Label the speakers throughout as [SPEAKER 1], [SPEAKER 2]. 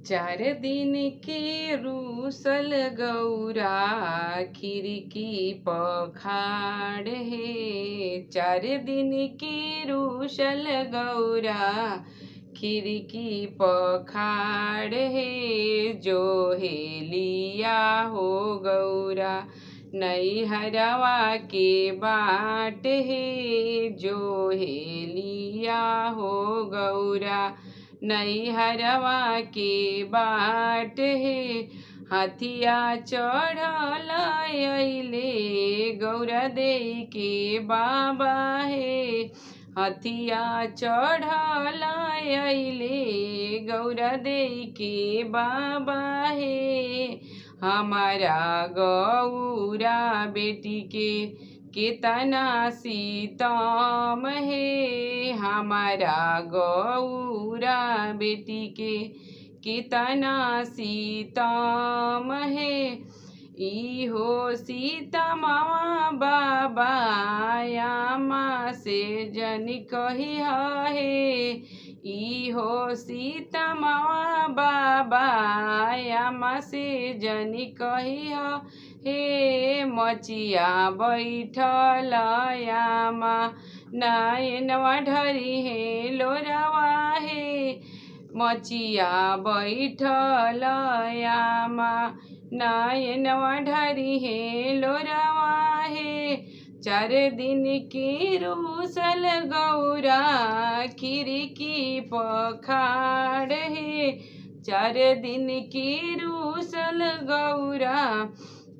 [SPEAKER 1] चार दिन के रूसल गौरा खिड़की पखाड़ है। चार दिन के रूसल गौरा खिड़की पखाड़ है। जो हेलिया हो गौरा नैहरवा के बाट है। जो हेलिया हो गौरा नैहरवा के बाट है। हाथिया चढ़ल अइले गौरा देई के बाबा है। हाथिया चढ़ल अइले गौरा देई के बाबा है। हमारा गौरा बेटी के केतना सीतम है। हमारा गौरा बेटी के केतना सीतम है। इहो सीतमवा बाबा आमा से जन कही है। इहो सीतमवा बाबा आमा से जन कही हे। मचिया बैठल आमा नयनवा ढरी है लोरवा है। मचिया बैठल आमा नयनवा ढरी है लोरवा है। चार दिन की रूसल गौरा खिड़की पखाड़ है। चार दिन की रूसल गौरा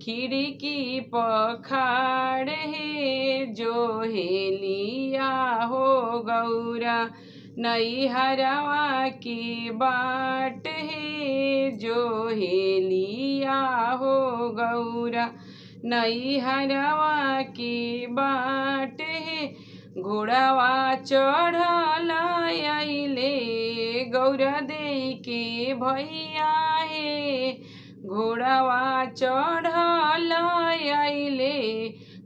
[SPEAKER 1] खिड़की पखाड़ है। जो हेलिया हो गौरा नैहरवा की बाट है। जो हेलिया हो गौरा नैहरवा की बाट है। घोड़ावा चढ़ल अइले गौरा देई के भैया है। घोड़ावा चढ़ल अइले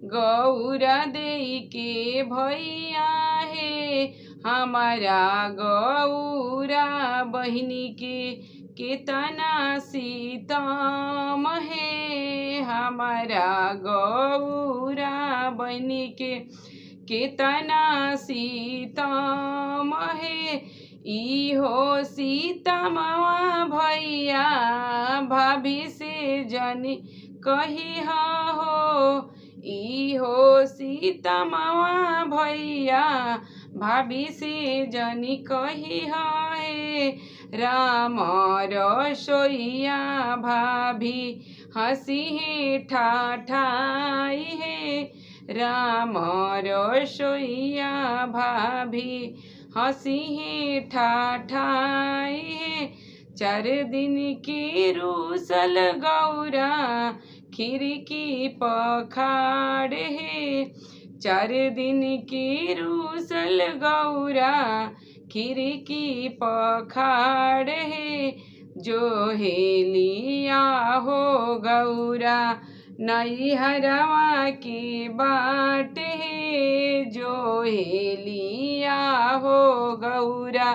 [SPEAKER 1] गौरा देई के भैया है। हमारा गौरा बहिनी के केतना सीतम है। हमारा गौरा बहिनी के केतना सीतम है। इहो सीतमवा भैया भाभी से जनी कही हो। इहो सीतमवा भैया भाभी से जनी कही है। राम रसोइया भाभी हंसी है ठाठाई है। राम रसोइया भाभी हंसी है ठाठाई है। चार दिन की रूसल गौरा खिड़की पखाड़ है। चार दिन की रूसल गौरा खिड़की पखाड़ है। जो हेलिया हो गौरा नैहरवा की बाट है। जो हेलिया हो गौरा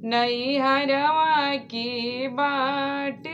[SPEAKER 1] नैहरवा की बाट